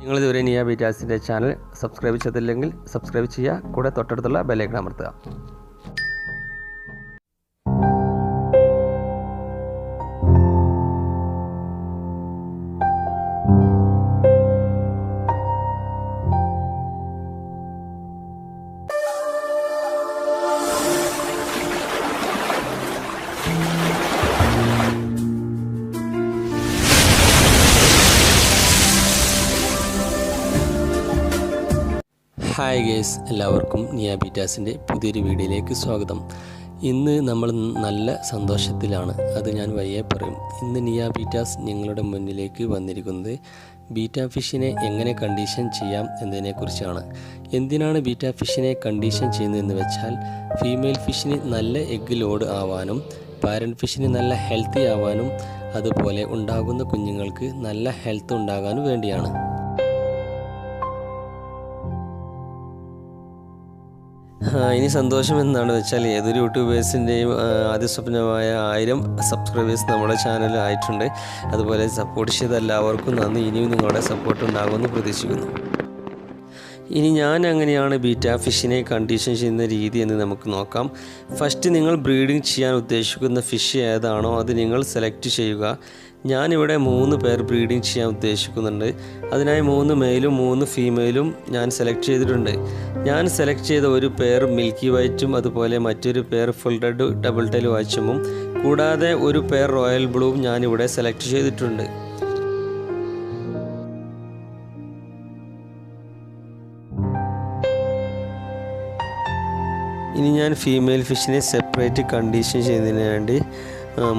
നിങ്ങളിതുവരെ നിയ ബീറ്റാസിൻ്റെ channel subscribe ചെയ്തില്ലെങ്കിൽ subscribe ചെയ്യുക, കൂടെ തൊട്ടടുത്തുള്ള ബെല്ലൈക്കൺ അമർത്തുക. ഹായ് ഗേസ്, എല്ലാവർക്കും നിയ ബീറ്റാസിൻ്റെ പുതിയൊരു വീഡിയോയിലേക്ക് സ്വാഗതം. ഇന്ന് നമ്മൾ നല്ല സന്തോഷത്തിലാണ്, അത് ഞാൻ വയ്യെ പറയും. ഇന്ന് നിയ ബീറ്റാസ് നിങ്ങളുടെ മുന്നിലേക്ക് വന്നിരിക്കുന്നത് ബീറ്റാ ഫിഷിനെ എങ്ങനെ കണ്ടീഷൻ ചെയ്യാം എന്നതിനെക്കുറിച്ചാണ്. എന്തിനാണ് ബീറ്റാ ഫിഷിനെ കണ്ടീഷൻ ചെയ്യുന്നതെന്ന് വെച്ചാൽ, ഫീമെയിൽ ഫിഷിന് നല്ല എഗ് ലോഡ് ആവാനും പാരൻറ്റ് ഫിഷിന് നല്ല ഹെൽത്തി ആവാനും അതുപോലെ ഉണ്ടാകുന്ന കുഞ്ഞുങ്ങൾക്ക് നല്ല ഹെൽത്ത് ഉണ്ടാകാനും വേണ്ടിയാണ്. ഇനി സന്തോഷം എന്താണെന്ന് വെച്ചാൽ, ഏതൊരു യൂട്യൂബേഴ്സിൻ്റെയും ആദ്യ സ്വപ്നമായ 1000 സബ്സ്ക്രൈബേഴ്സ് നമ്മുടെ ചാനലിൽ ആയിട്ടുണ്ട്. അതുപോലെ സപ്പോർട്ട് ചെയ്ത എല്ലാവർക്കും നന്ദി. ഇനിയും നിങ്ങളുടെ സപ്പോർട്ട് ഉണ്ടാകുമെന്ന് പ്രതീക്ഷിക്കുന്നു. ഇനി ഞാൻ എങ്ങനെയാണ് ബീറ്റാ ഫിഷിനെ കണ്ടീഷൻ ചെയ്യുന്ന രീതി എന്ന് നമുക്ക് നോക്കാം. ഫസ്റ്റ് നിങ്ങൾ ബ്രീഡിംഗ് ചെയ്യാൻ ഉദ്ദേശിക്കുന്ന ഫിഷ് ഏതാണോ അത് നിങ്ങൾ സെലക്ട് ചെയ്യുക. ഞാനിവിടെ 3 പേർ ബ്രീഡിംഗ് ചെയ്യാൻ ഉദ്ദേശിക്കുന്നുണ്ട്. അതിനായി 3 മെയിലും 3 ഫീമെയിലും ഞാൻ സെലക്ട് ചെയ്തിട്ടുണ്ട്. ഞാൻ സെലക്ട് ചെയ്ത ഒരു പേർ മിൽക്കി വൈറ്റും അതുപോലെ മറ്റൊരു പേർ ഫുൾ റെഡ് ഡബിൾ ടൈൽ വാച്ചുമും കൂടാതെ ഒരു പേർ റോയൽ ബ്ലൂവും ഞാനിവിടെ സെലക്ട് ചെയ്തിട്ടുണ്ട്. ഇനി ഞാൻ ഫീമെയിൽ ഫിഷിനെ സെപ്പറേറ്റ് കണ്ടീഷൻ ചെയ്യുന്നതിന് വേണ്ടി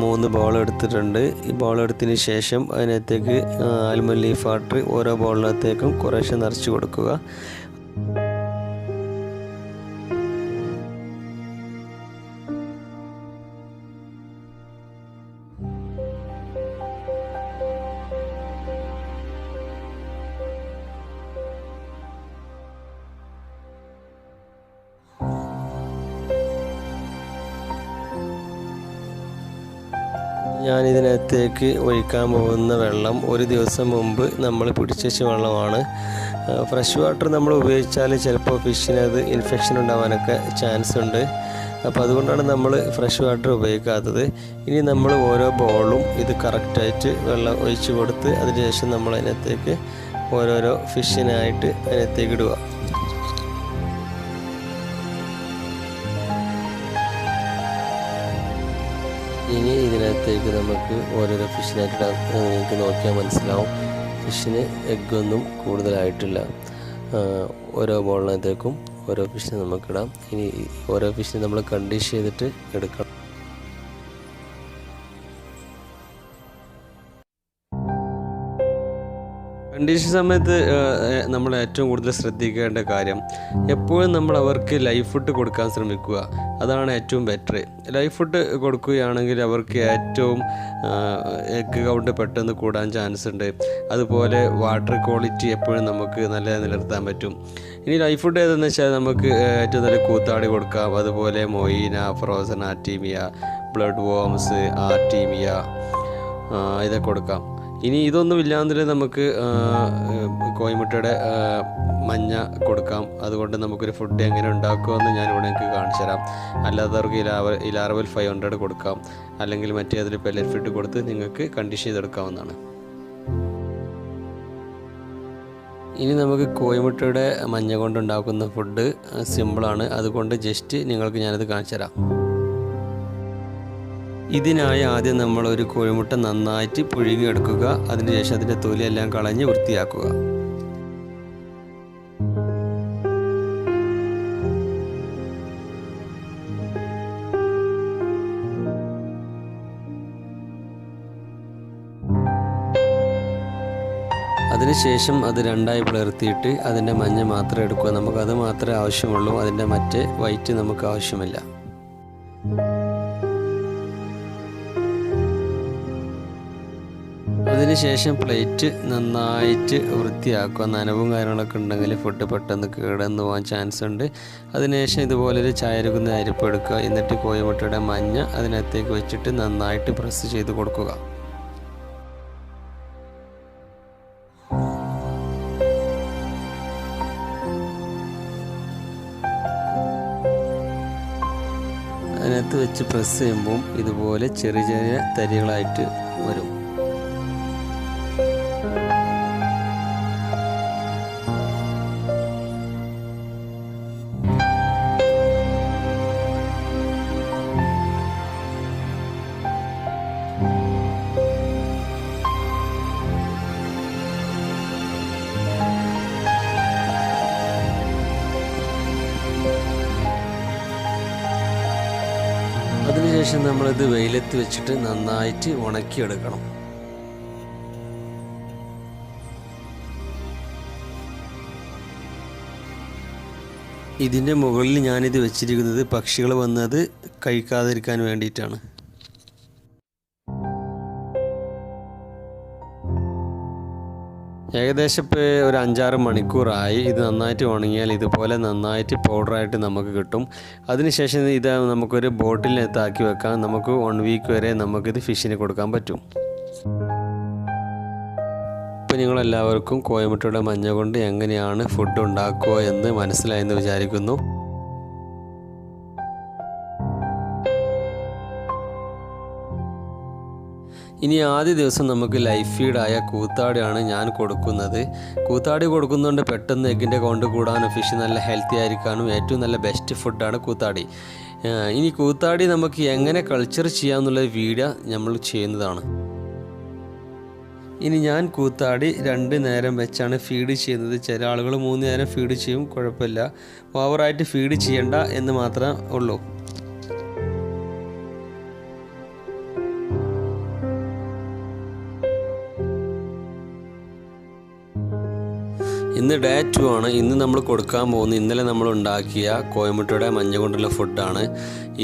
3 ബോൾ എടുത്തിട്ടുണ്ട്. ഈ ബോൾ എടുത്തതിന് ശേഷം അതിനകത്തേക്ക് ആൽമണ്ട് ലീഫ് വാട്ടർ ഓരോ ബോളിനകത്തേക്കും കുറേശ്ശെ നിറച്ച് കൊടുക്കുക. ഞാനിതിനകത്തേക്ക് ഒഴിക്കാൻ പോകുന്ന വെള്ളം ഒരു ദിവസം മുമ്പ് നമ്മൾ പിടിച്ചു വെച്ച വെള്ളമാണ്. ഫ്രഷ് വാട്ടർ നമ്മൾ ഉപയോഗിച്ചാൽ ചിലപ്പോൾ ഫിഷിനത് ഇൻഫെക്ഷൻ ഉണ്ടാവാനൊക്കെ ചാൻസ് ഉണ്ട്. അപ്പോൾ അതുകൊണ്ടാണ് നമ്മൾ ഫ്രഷ് വാട്ടർ ഉപയോഗിക്കാത്തത്. ഇനി നമ്മൾ ഓരോ ബോളും ഇത് കറക്റ്റായിട്ട് വെള്ളം ഒഴിച്ച് കൊടുത്ത് അതിനുശേഷം നമ്മൾ അതിനകത്തേക്ക് ഓരോരോ ഫിഷിനായിട്ട് അതിനകത്തേക്ക് ഇടുക. ഇനി ഇതിനകത്തേക്ക് നമുക്ക് ഓരോരോ ഫിഷിനായിട്ട് നിങ്ങൾക്ക് നോക്കിയാൽ മനസ്സിലാവും, ഫിഷിന് എഗ്ഗൊന്നും കൂടുതലായിട്ടില്ല. ഓരോ ബോളിനകത്തേക്കും ഓരോ ഫിഷിനെ നമുക്കിടാം. ഇനി ഓരോ ഫിഷിനെ നമ്മൾ കണ്ടീഷൻ ചെയ്തിട്ട് എടുക്കണം. കണ്ടീഷൻ സമയത്ത് നമ്മൾ ഏറ്റവും കൂടുതൽ ശ്രദ്ധിക്കേണ്ട കാര്യം, എപ്പോഴും നമ്മൾ അവർക്ക് ലൈവ് ഫുഡ് കൊടുക്കാൻ ശ്രമിക്കുക. അതാണ് ഏറ്റവും ബെറ്റർ. ലൈവ് ഫുഡ് കൊടുക്കുകയാണെങ്കിൽ അവർക്ക് ഏറ്റവും എഗ് കൗണ്ട് പെട്ടെന്ന് കൂടാൻ ചാൻസ് ഉണ്ട്. അതുപോലെ വാട്ടർ ക്വാളിറ്റി എപ്പോഴും നമുക്ക് നല്ല നിലനിർത്താൻ പറ്റും. ഇനി ലൈവ് ഫുഡ് ഏതെന്ന് വെച്ചാൽ നമുക്ക് ഏറ്റവും നല്ല കൂത്താടി കൊടുക്കാം. അതുപോലെ moina, frozen artemia, blood worms, artemia ഇതൊക്കെ കൊടുക്കാം. ഇനി ഇതൊന്നും ഇല്ലാന്നില്ല നമുക്ക് കോഴിമുട്ടയുടെ മഞ്ഞ കൊടുക്കാം. അതുകൊണ്ട് നമുക്കൊരു ഫുഡ് എങ്ങനെ ഉണ്ടാക്കുമെന്ന് ഞാനിവിടെ നിങ്ങൾക്ക് കാണിച്ചു തരാം. അല്ലാത്തവർക്ക് ഇലാർവൽ 500 കൊടുക്കാം, അല്ലെങ്കിൽ മറ്റേതിൽ പെല്ലറ്റ് ഫുഡ് കൊടുത്ത് നിങ്ങൾക്ക് കണ്ടീഷൻ ചെയ്തെടുക്കാവുന്നതാണ്. ഇനി നമുക്ക് കോഴിമുട്ടയുടെ മഞ്ഞ കൊണ്ടുണ്ടാക്കുന്ന ഫുഡ് സിമ്പിളാണ്. അതുകൊണ്ട് ജസ്റ്റ് നിങ്ങൾക്ക് ഞാനത് കാണിച്ചു തരാം. ഇതിനായി ആദ്യം നമ്മൾ ഒരു കോഴിമുട്ട നന്നായിട്ട് പുഴുങ്ങിയെടുക്കുക. അതിനുശേഷം അതിൻ്റെ തൊലിയെല്ലാം കളഞ്ഞ് വൃത്തിയാക്കുക. അതിനുശേഷം അത് 2ആയി പിളർത്തിയിട്ട് അതിൻ്റെ മഞ്ഞ മാത്രം എടുക്കുക. നമുക്കത് മാത്രമേ ആവശ്യമുള്ളൂ, അതിൻ്റെ മറ്റേ വൈറ്റ് നമുക്ക് ആവശ്യമില്ല. അതിനുശേഷം പ്ലേറ്റ് നന്നായിട്ട് വൃത്തിയാക്കുക. നനവും കാര്യങ്ങളൊക്കെ ഉണ്ടെങ്കിൽ ഫുഡ് പെട്ടെന്ന് കേടന്ന് പോകാൻ ചാൻസ് ഉണ്ട്. അതിനുശേഷം ഇതുപോലൊരു ചായരുകുന്ന അരിപ്പ് എടുക്കുക. എന്നിട്ട് കോഴിമുട്ടയുടെ മഞ്ഞ അതിനകത്തേക്ക് വെച്ചിട്ട് നന്നായിട്ട് പ്രസ് ചെയ്ത് കൊടുക്കുക. അതിനകത്ത് വെച്ച് പ്രസ് ചെയ്യുമ്പോൾ ഇതുപോലെ ചെറിയ ചെറിയ തരികളായിട്ട് വരും. അതിനുശേഷം നമ്മളിത് വെയിലത്ത് വെച്ചിട്ട് നന്നായിട്ട് ഉണക്കിയെടുക്കണം. ഇതിൻ്റെ മുകളിൽ ഞാനിത് വെച്ചിരിക്കുന്നത് പക്ഷികൾ വന്നത് കഴിക്കാതിരിക്കാൻ വേണ്ടിയിട്ടാണ്. ഏകദേശം ഇപ്പോൾ ഒരു 5-6 മണിക്കൂറായി. ഇത് നന്നായിട്ട് ഉണങ്ങിയാൽ ഇതുപോലെ നന്നായിട്ട് പൗഡറായിട്ട് നമുക്ക് കിട്ടും. അതിനുശേഷം ഇത് നമുക്കൊരു ബോട്ടിലിനകത്താക്കി വെക്കാം. നമുക്ക് 1 വീക്ക് വരെ നമുക്കിത് ഫിഷിന് കൊടുക്കാൻ പറ്റും. ഇപ്പോൾ നിങ്ങളെല്ലാവർക്കും കോയമുട്ടയുടെ മഞ്ഞ കൊണ്ട് എങ്ങനെയാണ് ഫുഡ് ഉണ്ടാക്കുക എന്ന് മനസ്സിലായെന്ന് വിചാരിക്കുന്നു. ഇനി ആദ്യ ദിവസം നമുക്ക് ലൈഫ് ഫീഡായ കൂത്താടിയാണ് ഞാൻ കൊടുക്കുന്നത്. കൂത്താടി കൊടുക്കുന്നതുകൊണ്ട് പെട്ടെന്ന് എഗ്ഗിൻ്റെ കൗണ്ട് കൂടാനും ഫിഷ് നല്ല ഹെൽത്തി ആയിരിക്കാനും ഏറ്റവും നല്ല ബെസ്റ്റ് ഫുഡാണ് കൂത്താടി. ഇനി കൂത്താടി നമുക്ക് എങ്ങനെ കൾച്ചർ ചെയ്യാമെന്നുള്ള വീഡിയോ നമ്മൾ ചെയ്യുന്നതാണ്. ഇനി ഞാൻ കൂത്താടി 2 നേരം വെച്ചാണ് ഫീഡ് ചെയ്യുന്നത്. ചില ആളുകൾ 3 നേരം ഫീഡ് ചെയ്യും, കുഴപ്പമില്ല. ഓവറായിട്ട് ഫീഡ് ചെയ്യണ്ട എന്ന് മാത്രമേ ഉള്ളൂ. ഇന്ന് ഡേ 2 ആണ്. ഇന്ന് നമ്മൾ കൊടുക്കാൻ പോകുന്നത് ഇന്നലെ നമ്മൾ ഉണ്ടാക്കിയ കോയമുട്ടയുടെ മഞ്ഞ കൊണ്ടുള്ള ഫുഡാണ്.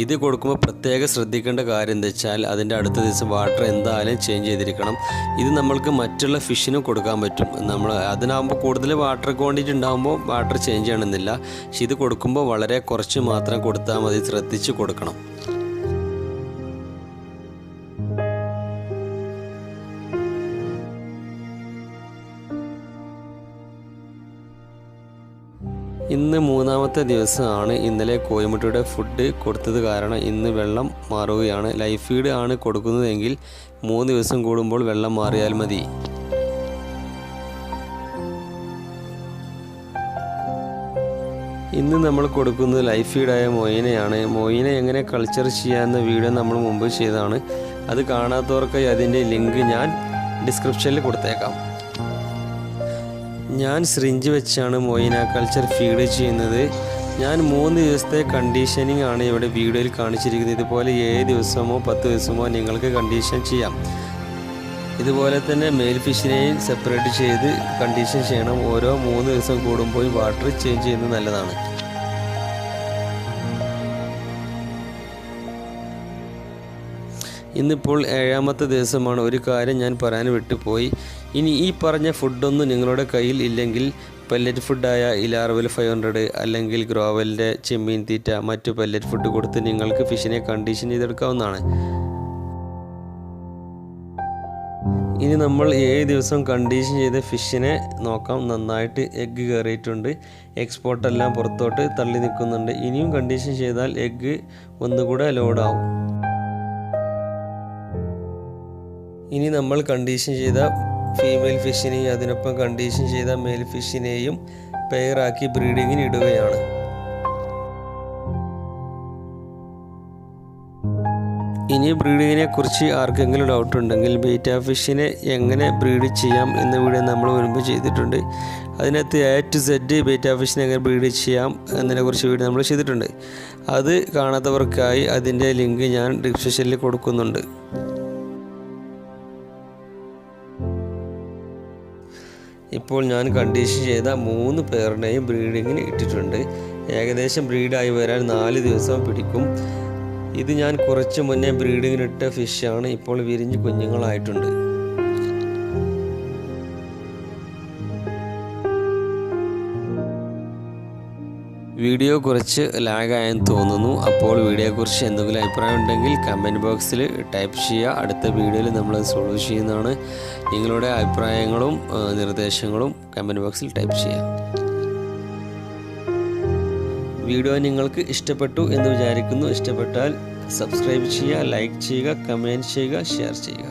ഇത് കൊടുക്കുമ്പോൾ പ്രത്യേകം ശ്രദ്ധിക്കേണ്ട കാര്യം എന്താ വെച്ചാൽ അതിൻ്റെ അടുത്ത ദിവസം വാട്ടർ എന്തായാലും ചേഞ്ച് ചെയ്തിരിക്കണം. ഇത് നമ്മൾക്ക് മറ്റുള്ള ഫിഷിനും കൊടുക്കാൻ പറ്റും. നമ്മൾ അതിനാകുമ്പോൾ കൂടുതൽ വാട്ടർ ക്വാണ്ടിറ്റി ഉണ്ടാകുമ്പോൾ വാട്ടർ ചേഞ്ച് ചെയ്യണമെന്നില്ല. പക്ഷെ ഇത് കൊടുക്കുമ്പോൾ വളരെ കുറച്ച് മാത്രം കൊടുത്താൽ മതി, ശ്രദ്ധിച്ച് കൊടുക്കണം. ഇന്ന് 3ാമത്തെ ദിവസമാണ്. ഇന്നലെ കോയമുട്ടയുടെ ഫുഡ് കൊടുത്തത് കാരണം ഇന്ന് വെള്ളം മാറുകയാണ്. ലൈഫ് ഫീഡ് ആണ് കൊടുക്കുന്നതെങ്കിൽ 3 ദിവസം കൂടുമ്പോൾ വെള്ളം മാറിയാൽ മതി. ഇന്ന് നമ്മൾ കൊടുക്കുന്നത് ലൈഫ് ഫീഡായ മൊയിനയാണ്. മൊയിന എങ്ങനെ കൾച്ചർ ചെയ്യാമെന്ന വീഡിയോ നമ്മൾ മുമ്പ് ചെയ്തതാണ്. അത് കാണാത്തവർക്കായി അതിൻ്റെ ലിങ്ക് ഞാൻ ഡിസ്ക്രിപ്ഷനിൽ കൊടുത്തേക്കാം. ഞാൻ സിറിഞ്ച് വെച്ചാണ് മൊയിന കൾച്ചർ ഫീഡ് ചെയ്യുന്നത്. ഞാൻ 3 ദിവസത്തെ കണ്ടീഷനിങ് ആണ് ഇവിടെ വീഡിയോയിൽ കാണിച്ചിരിക്കുന്നത്. ഇതുപോലെ 7 ദിവസമോ 10 ദിവസമോ നിങ്ങൾക്ക് കണ്ടീഷൻ ചെയ്യാം. ഇതുപോലെ തന്നെ മെയിൽ ഫിഷിനെയും സെപ്പറേറ്റ് ചെയ്ത് കണ്ടീഷൻ ചെയ്യണം. ഓരോ 3 ദിവസം കൂടുമ്പോൾ വാട്ടർ ചേഞ്ച് ചെയ്യുന്നത് നല്ലതാണ്. ഇന്നിപ്പോൾ 7ാമത്തെ ദിവസമാണ്. ഒരു കാര്യം ഞാൻ പറയാൻ വിട്ടുപോയി. ഇനി ഈ പറഞ്ഞ ഫുഡൊന്നും നിങ്ങളുടെ കയ്യിൽ ഇല്ലെങ്കിൽ പെല്ലറ്റ് ഫുഡായ ഇലാർവൽ 500 അല്ലെങ്കിൽ ഗ്രോവലിൻ്റെ ചെമ്മീൻ തീറ്റ മറ്റു പെല്ലറ്റ് ഫുഡ് കൊടുത്ത് നിങ്ങൾക്ക് ഫിഷിനെ കണ്ടീഷൻ ചെയ്തെടുക്കാവുന്നതാണ്. ഇനി നമ്മൾ 7 ദിവസം കണ്ടീഷൻ ചെയ്ത ഫിഷിനെ നോക്കാം. നന്നായിട്ട് എഗ്ഗ് കയറിയിട്ടുണ്ട്. എക്സ്പോർട്ടെല്ലാം പുറത്തോട്ട് തള്ളി നിൽക്കുന്നുണ്ട്. ഇനിയും കണ്ടീഷൻ ചെയ്താൽ എഗ്ഗ് ഒന്നുകൂടെ ലോഡാവും. ഇനി നമ്മൾ കണ്ടീഷൻ ചെയ്ത ഫീമെയിൽ ഫിഷിനെയും അതിനൊപ്പം കണ്ടീഷൻ ചെയ്ത മെയിൽ ഫിഷിനെയും പെയറാക്കി ബ്രീഡിങ്ങിന് ഇടുകയാണ്. ഇനി ബ്രീഡിങ്ങിനെ കുറിച്ച് ആർക്കെങ്കിലും ഡൗട്ട് ഉണ്ടെങ്കിൽ ബീറ്റ ഫിഷിനെ എങ്ങനെ ബ്രീഡ് ചെയ്യാം എന്ന വീഡിയോ നമ്മൾ മുൻപ് ചെയ്തിട്ടുണ്ട്. അതിനകത്ത് A to Z ബീറ്റ ഫിഷിനെ എങ്ങനെ ബ്രീഡ് ചെയ്യാം എന്നതിനെക്കുറിച്ച് വീഡിയോ നമ്മൾ ചെയ്തിട്ടുണ്ട്. അത് കാണാത്തവർക്കായി അതിൻ്റെ ലിങ്ക് ഞാൻ ഡിസ്ക്രിപ്ഷനിൽ കൊടുക്കുന്നുണ്ട്. ഇപ്പോൾ ഞാൻ കണ്ടീഷൻ ചെയ്ത 3 പേരിനെയും ബ്രീഡിങ്ങിന് ഇട്ടിട്ടുണ്ട്. ഏകദേശം ബ്രീഡായി വരാൻ 4 ദിവസം പിടിക്കും. ഇത് ഞാൻ കുറച്ച് മുന്നേ ബ്രീഡിങ്ങിനിട്ട ഫിഷാണ്. ഇപ്പോൾ വിരിഞ്ഞ് കുഞ്ഞുങ്ങളായിട്ടുണ്ട്. വീഡിയോ കുറച്ച് ലാഗായെന്ന് തോന്നുന്നു. അപ്പോൾ വീഡിയോയെക്കുറിച്ച് എന്തെങ്കിലും അഭിപ്രായം ഉണ്ടെങ്കിൽ കമൻറ്റ് ബോക്സിൽ ടൈപ്പ് ചെയ്യുക. അടുത്ത വീഡിയോയിൽ നമ്മൾ സോൾവ് ചെയ്യുന്നതാണ്. നിങ്ങളുടെ അഭിപ്രായങ്ങളും നിർദ്ദേശങ്ങളും കമൻറ്റ് ബോക്സിൽ ടൈപ്പ് ചെയ്യുക. വീഡിയോ നിങ്ങൾക്ക് ഇഷ്ടപ്പെട്ടു എന്ന് വിചാരിക്കുന്നു. ഇഷ്ടപ്പെട്ടാൽ സബ്സ്ക്രൈബ് ചെയ്യുക, ലൈക്ക് ചെയ്യുക, കമൻറ്റ് ചെയ്യുക, ഷെയർ ചെയ്യുക.